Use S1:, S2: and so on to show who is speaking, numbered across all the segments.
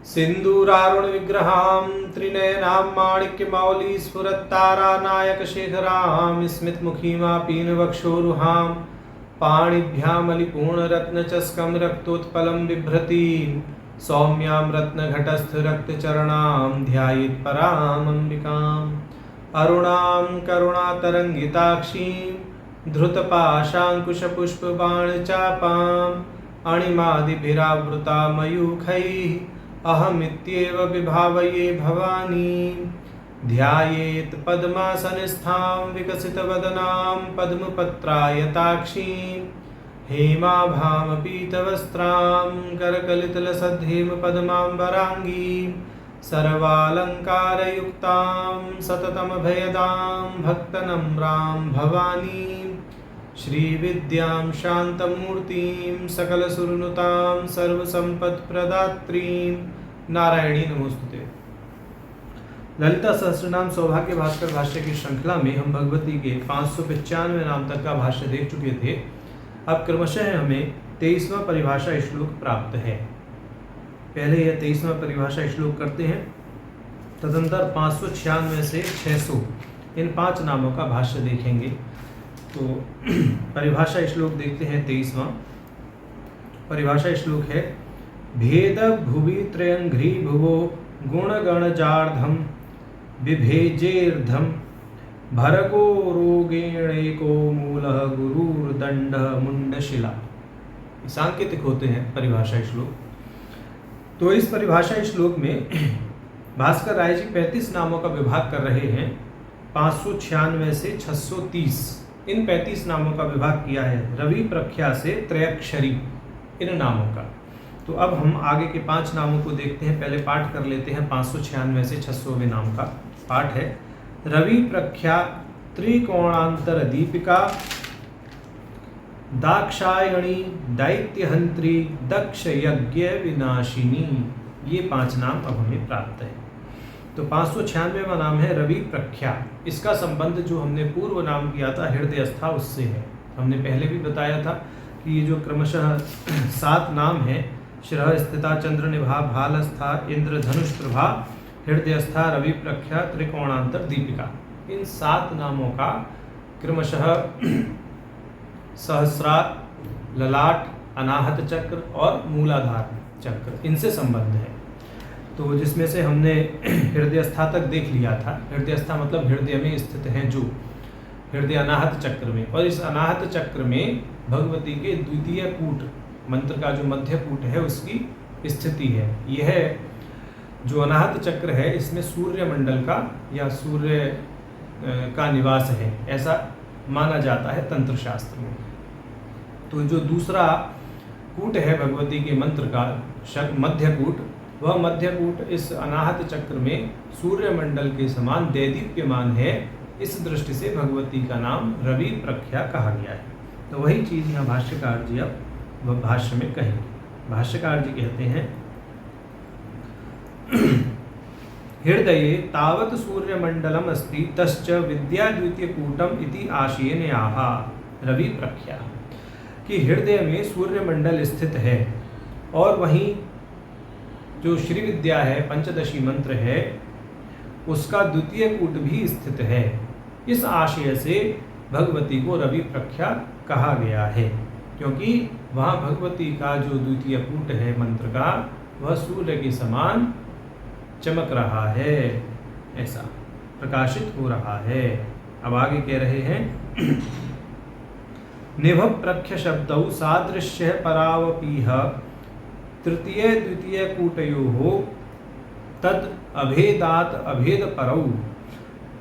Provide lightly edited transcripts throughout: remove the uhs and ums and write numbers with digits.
S1: सिंदूरारुण विग्रहां त्रिनयनां माणिक्यमौली स्फुरत्तारानायकशेखरां स्मितमुखीमापीनवक्षोरुहां पाणिभ्यामलिपूर्णरत्नचस्कं रक्तोत्पलं बिभ्रतीं सौम्यां रत्नघटस्थरक्तचरणां ध्यायेत्परामम्बिकाम् अरुणां करुणातरङ्गिताक्षीं धृतपाशाङ्कुशपुष्पबाणचापाम् अणिमादिभिरावृता मयूखैः अहमित्येव विभावये भवानी ध्यायेत् पद्मासनस्थां विकसितवदनां पद्मपत्रायताक्षीं हेमाभां पीतवस्त्रां करकलितलसद्धेमपद्माम्बराङ्गीं सर्वालङ्कारयुक्तां सततमभयदां भक्तनम्रां भवानीं श्रीविद्यां शान्तमूर्तिं सकलसुरनुतां सर्वसम्पत्प्रदात्रीं नारायणी नमोस्तुते। ललिता सहस्रनाम सौभाग्य भास्कर भाष्य की श्रृंखला में हम भगवती के 595 नाम तक का भाष्य देख चुके थे। अब क्रमशः हमें 23वां परिभाषा श्लोक प्राप्त है। पहले यह 23वां परिभाषा श्लोक करते हैं, तदंतर 596 से 600 इन 5 नामों का भाष्य देखेंगे। तो परिभाषा श्लोक देखते हैं। 23वां परिभाषा श्लोक है भेद भुवि त्रयंघ्री भुवो गुणगणजार्धम विभेजेर्धम भरगो रोगेणेको मूलः गुरुर्दंड मुंडशिला। सांकेतिक होते हैं परिभाषा श्लोक। तो इस परिभाषा श्लोक में भास्कर राय जी 35 नामों का विभाग कर रहे हैं। 596 से 630 इन 35 नामों का विभाग किया है रवि प्रख्या से त्रयक्षरी इन नामों का। तो अब हम आगे के 5 नामों को देखते हैं। पहले पाठ कर लेते हैं 596 से 600वें नाम का। पाठ है रवि प्रख्या त्रिकोणांतर दीपिका दाक्षायणी दैत्यहंत्री दक्ष यज्ञ विनाशिनी। ये 5 नाम अब हमें प्राप्त है। तो 596वां नाम है रवि प्रख्या। इसका संबंध जो हमने पूर्व नाम किया था हृदयस्था उससे है। हमने पहले भी बताया था कि ये जो क्रमशः 7 नाम है शिरः स्थिता चंद्र निभा भालस्था इंद्र धनुष प्रभा हृदयस्था रवि प्रख्या त्रिकोणांतर दीपिका, इन 7 नामों का क्रमशः सहस्रार, ललाट, अनाहत चक्र और मूलाधार चक्र इनसे संबंध है। तो जिसमें से हमने हृदयस्था तक देख लिया था। हृदयस्था मतलब हृदय में स्थित है जो हृदय अनाहत चक्र में, और इस अनाहत चक्र में भगवती के द्वितीय कूट मंत्र का जो मध्य कूट है उसकी स्थिति है। यह जो अनाहत चक्र है इसमें सूर्य मंडल का या सूर्य का निवास है, ऐसा माना जाता है तंत्र शास्त्र में। तो जो दूसरा कूट है भगवती के मंत्र का मध्य कूट, वह मध्य कूट इस अनाहत चक्र में सूर्य मंडल के समान दैदीप्यमान है। इस दृष्टि से भगवती का नाम रवि प्रख्या कहा गया है। तो वही चीज़ यहाँ भाष्यकार जी अब भाष्य में कहेंगे। भाष्यकार जी कहते हैं हृदये तावत सूर्यमंडलम अस्ति तश्च विद्या द्वितीय कूटम इति आशयेन आहा रवि प्रख्या, कि हृदय में सूर्यमंडल स्थित है और वहीं जो श्री विद्या है पंचदशी मंत्र है उसका द्वितीय कूट भी स्थित है। इस आशय से भगवती को रवि प्रख्या कहा गया है, क्योंकि वहाँ भगवती का जो द्वितीय कूट है मंत्र का वह सूर्य के समान चमक रहा है, ऐसा प्रकाशित हो रहा है। अब आगे कह रहे हैं निभ प्रख्य शब्दौ सादृश्य परावपीह तृतीय द्वितीय कूटयोः तद अभेदात अभेद परौ,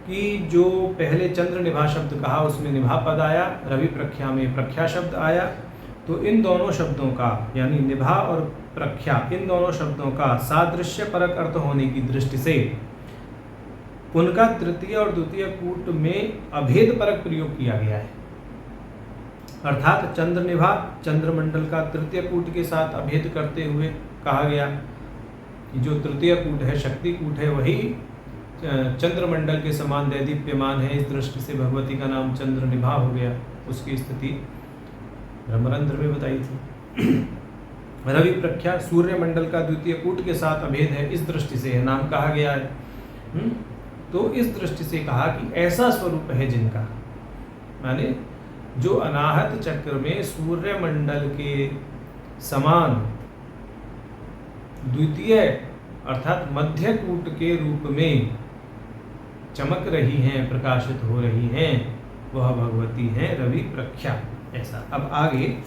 S1: कि जो पहले चंद्र निभा शब्द कहा उसमें निभा पद आया, रवि प्रख्या में प्रख्या शब्द आया। तो इन दोनों शब्दों का यानी निभा और प्रख्या इन दोनों शब्दों का सादृश्य परक अर्थ होने की दृष्टि से उनका तृतीय और द्वितीय कूट में अभेद परक प्रयोग किया गया है। अर्थात चंद्र निभा चंद्रमंडल का तृतीय कूट के साथ अभेद करते हुए कहा गया कि जो तृतीय कूट है शक्ति कूट है वही चंद्रमंडल के समान दैदीप्यमान है। इस दृष्टि से भगवती का नाम चंद्र निभा हो गया। उसकी स्थिति ब्रह्मरंध्र में बताई थी। रवि प्रख्या सूर्य मंडल का द्वितीय कूट के साथ अभेद है, इस दृष्टि से यह नाम कहा गया है। तो इस दृष्टि से कहा कि ऐसा स्वरूप है जिनका, माने जो अनाहत चक्र में सूर्य मंडल के समान द्वितीय अर्थात मध्य कूट के रूप में चमक रही हैं, प्रकाशित हो रही हैं, वह भगवती हैं रवि प्रख्या। ऐसा। अब आगे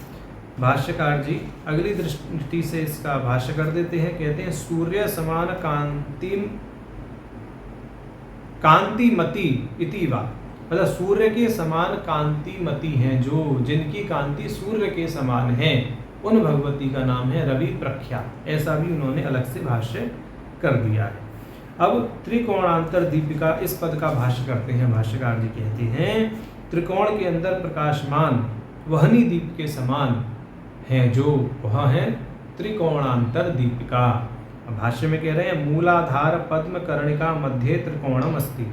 S1: भाष्यकार जी अगली दृष्टि से इसका भाष्य कर देते हैं। कहते हैं सूर्य समान कांतिमती इति वा, मतलब सूर्य के समान कांतिमती हैं, जो जिनकी कांति सूर्य के समान है, उन भगवती का नाम है रवि प्रख्या। ऐसा भी उन्होंने अलग से भाष्य कर दिया है। अब त्रिकोणांतर दीपिका इस पद का भाष्य करते हैं। भाष्यकार जी कहते हैं त्रिकोण के अंदर प्रकाशमान वहनी दीप के समान है, जो वह है त्रिकोणांतर दीपिका। भाष्य में कह रहे हैं मूलाधार पद्म कर्णिका मध्य त्रिकोणम अस्ति।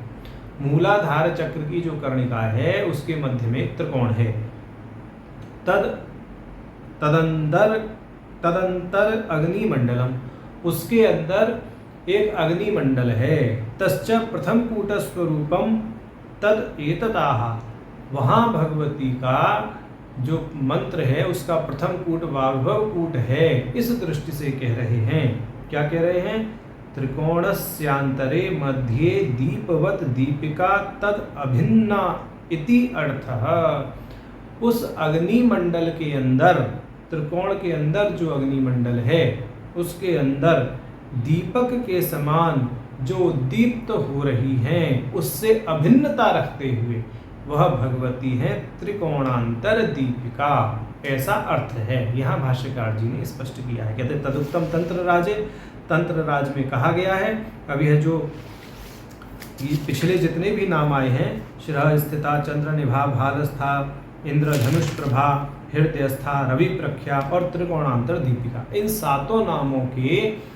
S1: मूलाधार चक्र की जो कर्णिका है उसके मध्य में त्रिकोण है। तदंतर अग्निमंडलम, उसके अंदर एक अग्निमंडल है। तश्च प्रथम कूट स्वरूपम तद एतदाह, वहाँ भगवती का जो मंत्र है उसका प्रथम कूट वाग्भव कूट है। इस दृष्टि से कह रहे हैं, क्या कह रहे हैं, त्रिकोणस्यांतरे मध्ये दीपवत दीपिका तद अभिन्ना इति अर्थः। उस अग्निमंडल के अंदर, त्रिकोण के अंदर जो अग्निमंडल है उसके अंदर दीपक के समान जो दीप्त हो रही हैं उससे अभिन्नता रखते हुए वह भगवती है त्रिकोणांतर दीपिका। ऐसा अर्थ है, यहाँ भाष्यकार जी ने स्पष्ट किया है। कहते तदुत्तम तंत्र राजे, तंत्र राज में कहा गया है। अब यह जो पिछले जितने भी नाम आए हैं, शिरः स्थिता, चंद्र निभा, भालस्था, इंद्र धनुष प्रभा, हृदयस्था, रवि प्रख्या और त्रिकोणांतर दीपिका, इन सातों नामों के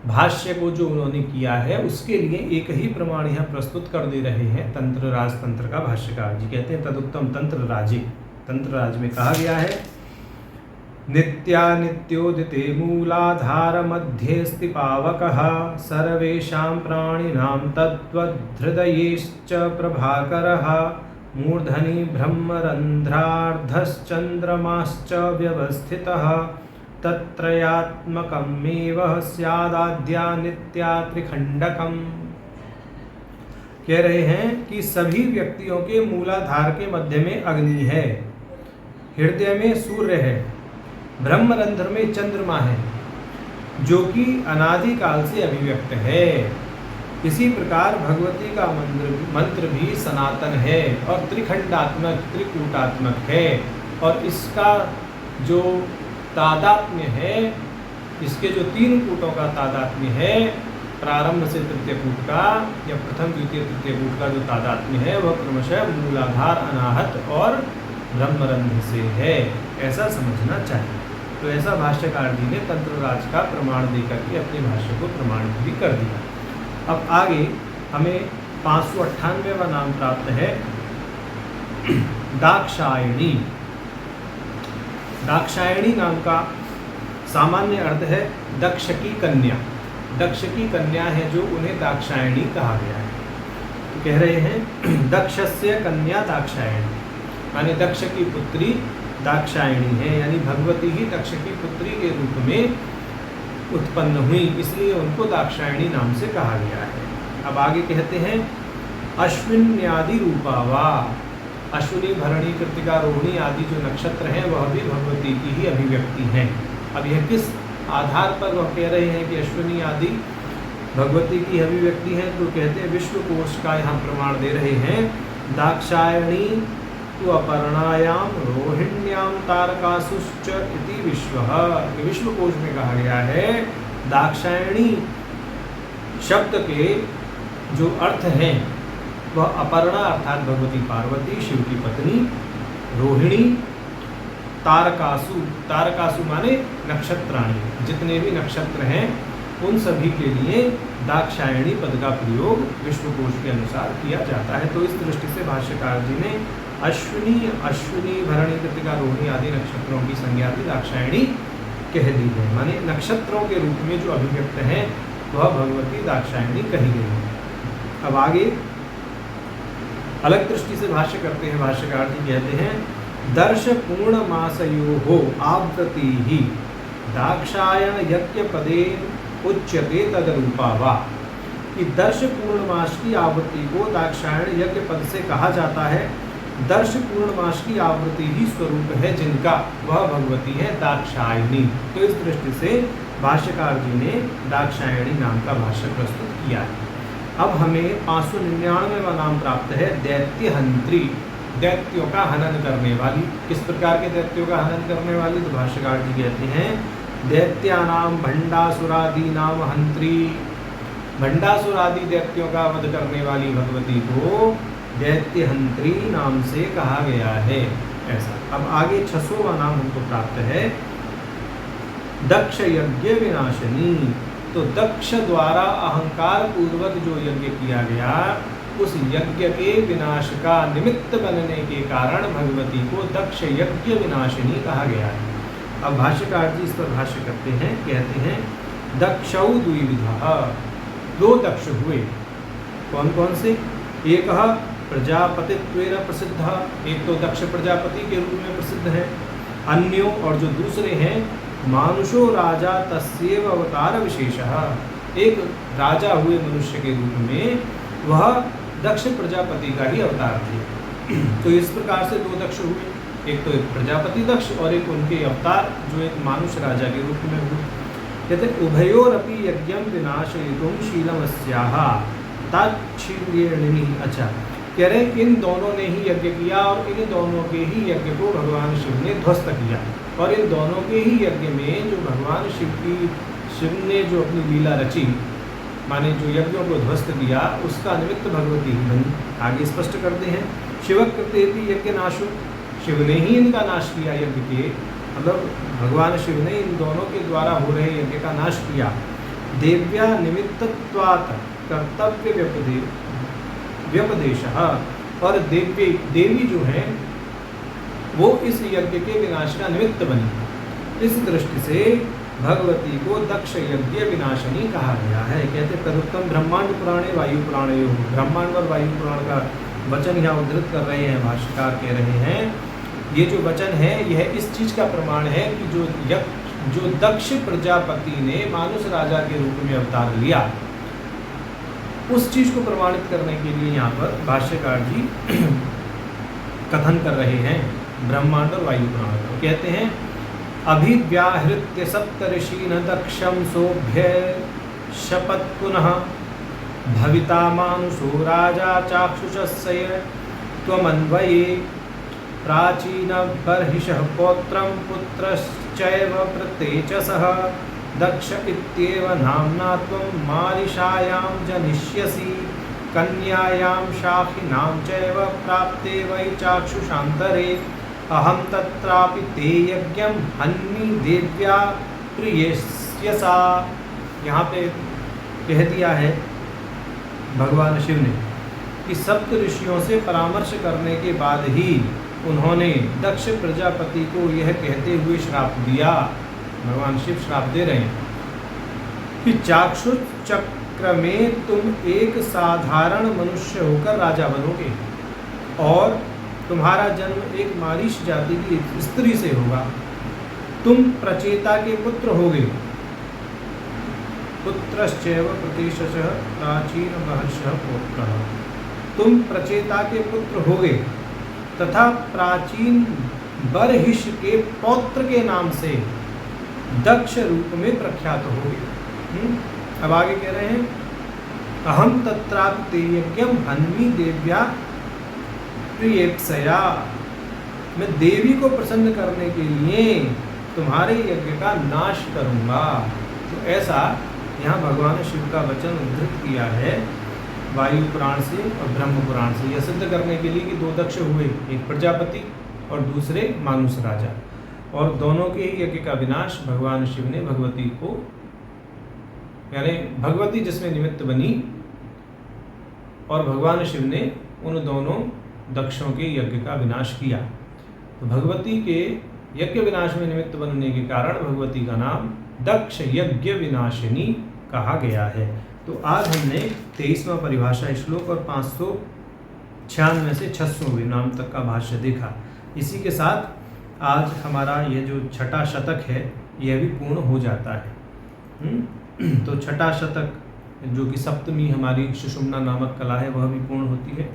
S1: भाष्य को जो उन्होंने किया है उसके लिए एक ही प्रमाण यह प्रस्तुत कर दे रहे हैं तंत्र राज तंत्र का भाष्यकार जी। कहते हैं तदुत्तम तंत्र राजे, तंत्र राज में कहा गया है नित्यानित्योदिते मूलाधार मध्ये पावकः सर्वेषां प्राणिनां तद्वद्धृदयेश्च प्रभाकरः मूर्धनि ब्रह्मरन्ध्रार्धश्चन्द्रमाश्च व्यवस्थितः तत्रयात्मकमेव स्यादाद्या नित्या त्रिखंडकम। कह रहे हैं कि सभी व्यक्तियों के मूलाधार के मध्य में अग्नि है, हृदय में सूर्य है, ब्रह्मरंध्र में चंद्रमा है, जो कि अनादिकाल से अभिव्यक्त है। इसी प्रकार भगवती का मंत्र भी सनातन है और त्रिखंडात्मक, त्रिकूटात्मक है, और इसका जो तादात्म्य है, इसके जो तीन कूटों का तादात्म्य है, प्रारंभ से तृतीय कूट का या प्रथम द्वितीय तृतीय कूट का जो तादात्म्य है वह क्रमशः मूलाधार, अनाहत और ब्रह्मरंध्र से है, ऐसा समझना चाहिए। तो ऐसा भाष्यकार जी ने तंत्रराज का प्रमाण देकर के अपने भाष्य को प्रमाणित भी कर दिया। अब आगे हमें 598वां नाम प्राप्त है दाक्षायणी। दाक्षायणी नाम का सामान्य अर्थ है दक्ष की कन्या। दक्ष की कन्या है जो उन्हें दाक्षायणी कहा गया है। तो कह रहे हैं दक्षस्य कन्या दाक्षायणी, माने दक्ष की पुत्री दाक्षायणी है, यानी भगवती ही दक्ष की पुत्री के रूप में उत्पन्न हुई, इसलिए उनको दाक्षायणी नाम से कहा गया है। अब आगे कहते हैं अश्विन्यादि रूपा वा, अश्विनी, भरणी, कृतिका, रोहिणी आदि जो नक्षत्र हैं वह भी भगवती की ही अभिव्यक्ति हैं। अब यह किस आधार पर वह कह रहे हैं कि अश्विनी आदि भगवती की अभिव्यक्ति है, तो कहते हैं विश्वकोश का यहाँ प्रमाण दे रहे हैं। दाक्षायणी तो अपर्णायाम रोहिण्याम तारकासुश्च इति विश्वकोश में कहा गया है दाक्षायणी शब्द के जो अर्थ हैं वह अपर्णा अर्थात भगवती पार्वती, शिव की पत्नी, रोहिणी, तारकासु, तारकासु माने नक्षत्राणी, जितने भी नक्षत्र हैं उन सभी के लिए दाक्षायणी पद का प्रयोग विश्वकोश के अनुसार किया जाता है। तो इस दृष्टि से भाष्यकार जी ने अश्विनी, भरणी, कृतिका, रोहिणी आदि नक्षत्रों की संज्ञा भी दाक्षायणी कह दी है, माने नक्षत्रों के रूप में जो अभिव्यक्त है वह भगवती दाक्षायणी कही गई है। अब आगे अलग दृष्टि से भाष्य करते हैं। भाष्यकार जी कहते हैं दर्श पूर्णमासयोः आवृत्ति ही दाक्षायण यज्ञ पदे उच्यते तदरूपा वा, कि दर्श पूर्णमास की आवृत्ति को दाक्षायण यज्ञ पद से कहा जाता है। दर्श पूर्णमास की आवृत्ति ही स्वरूप है जिनका, वह भगवती है दाक्षायणी। तो इस दृष्टि से भाष्यकार जी ने दाक्षायणी नाम का भाष्य प्रस्तुत किया है। अब हमें 599वां नाम प्राप्त है दैत्यहंत्री, दैत्यों का हनन करने वाली। किस प्रकार के दैत्यों का हनन करने वाली? तो भाष्यकार जी कहते हैं दैत्यानाम भंडासुरादीनाम हंत्री, भंडासुरादि दैत्यों का वध करने वाली भगवती को दैत्यहंत्री नाम से कहा गया है। ऐसा। अब आगे 600वां नाम हमको प्राप्त है दक्ष यज्ञ विनाशिनी। तो दक्ष द्वारा अहंकार पूर्वक जो यज्ञ किया गया, उस यज्ञ के विनाश का निमित्त बनने के कारण भगवती को दक्ष यज्ञ विनाशिनी कहा गया है। अब भाष्यकार जी इस पर भाष्य करते हैं, कहते हैं दक्षौ द्विविधा, दो दक्ष हुए। कौन कौन से? एक प्रजापतित्वेन प्रसिद्ध, एक तो दक्ष प्रजापति के रूप में प्रसिद्ध है। अन्यों, और जो दूसरे हैं मानुषो राजा तस्यैव अवतार विशेषः, एक राजा हुए मनुष्य के रूप में वह दक्ष प्रजापति का ही अवतार थे। तो इस प्रकार से दो दक्ष हुए, एक तो एक प्रजापति दक्ष और एक उनके अवतार जो एक मानुष राजा के रूप में हुए। कहते उभयोरपि यज्ञम विनाशयितुं शीलमस्याः ताच्छील्येणि। अच्छा, कह रहे इन दोनों ने ही यज्ञ किया और इन दोनों के ही यज्ञ को भगवान शिव ने ध्वस्त किया। और इन दोनों के ही यज्ञ में जो भगवान शिव ने जो अपनी लीला रची, माने जो यज्ञों को ध्वस्त किया, उसका निमित्त भगवती ही बनी। आगे स्पष्ट करते हैं शिवकृते भी यज्ञ नाशो, शिव ने ही इनका नाश किया यज्ञ के, मतलब भगवान शिव ने इन दोनों के द्वारा हो रहे यज्ञ का नाश किया। देव्या निमित्तत्वात् कर्तव्य व्यपदेश, और देवी जो है वो इस यज्ञ के विनाश का निमित्त बनी। इस दृष्टि से भगवती को दक्ष यज्ञ विनाशिनी कहा गया है। कहते तदुत्तम ब्रह्मांड पुराणे वायु पुराणयो, ब्रह्मांड और वायु पुराण का वचन यहाँ उद्धृत कर रहे हैं, भाष्यकार कह रहे हैं ये जो वचन है यह इस चीज का प्रमाण है कि जो दक्ष प्रजापति ने मानुष राजा के रूप में अवतार लिया, उस चीज को प्रमाणित करने के लिए यहाँ पर भाष्यकार जी कथन कर रहे हैं ब्रह्मांड और वायु पुराण का। कहते हैं अभिव्याहृत्य सप्तऋषीन् दक्षं सोभ्य शपथ पुनः भविता मानुषो राजा चाक्षुषस्य त्वमन्वये प्राचीन बर्हिषः पौत्रं पुत्रश्चैव प्रतेजसः दक्ष इत्येव नाम्ना त्वं मारिषायां जनिष्यसि कन्यायां शाखिनां चैव प्राप्ते वै चाक्षुषान्तरे अहं तत्रापि ते यज्ञं हन्मि देव्या प्रियस्यसा। यहाँ पे कह दिया है भगवान शिव ने कि सप्त ऋषियों से परामर्श करने के बाद ही उन्होंने दक्ष प्रजापति को यह कहते हुए श्राप दिया, भगवान शिव श्राप दे रहे हैं कि चाक्षुष चक्र में तुम एक साधारण मनुष्य होकर राजा बनोगे और तुम्हारा जन्म एक मारीश जाति की स्त्री से होगा। तुम प्रचेता के पुत्र होगे, पुत्रश्चैव प्रतीशः प्राचीन बर्हिषः पौत्रः, तुम प्रचेता के पुत्र होगे तथा प्राचीन बर्हिष के पौत्र के नाम से दक्ष रूप में प्रख्यात होगे। अब आगे कह रहे हैं अहम तत्रापि ते यज्ञं हन्मि देव्या प्रियेप्सया, मैं देवी को प्रसन्न करने के लिए तुम्हारे यज्ञ का नाश करूंगा। तो ऐसा यहाँ भगवान शिव का वचन उद्धृत किया है वायु पुराण से और ब्रह्म पुराण से, यह सिद्ध करने के लिए कि दो दक्ष हुए, एक प्रजापति और दूसरे मानुष राजा, और दोनों के ही यज्ञ का विनाश भगवान शिव ने भगवती को, यानी भगवती जिसमें निमित्त बनी, और भगवान शिव ने उन दोनों दक्षों के यज्ञ का विनाश किया। तो भगवती के यज्ञ विनाश में निमित्त बनने के कारण भगवती का नाम दक्ष यज्ञ विनाशिनी कहा गया है। तो आज हमने 23वां परिभाषा श्लोक और 596 से 600वें नाम तक का भाष्य देखा। इसी के साथ आज हमारा ये जो छठा शतक है यह भी पूर्ण हो जाता है। तो छठा शतक जो कि सप्तमी हमारी सुषुम्ना नामक कला है वह भी पूर्ण होती है।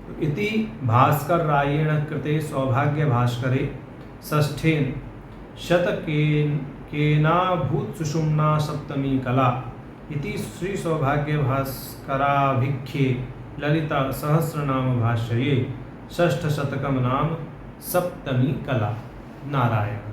S1: तो इति भास्कर रायेण कृते सौभाग्य भास्करे षष्ठेन शतकेनाभूत सुषुम्ना सप्तमी कला इति श्री सौभाग्य भास्कराभिख्ये ललिता सहस्रनाम भाष्ये षष्ठ शतकम नाम सप्तमी कला। नारायण।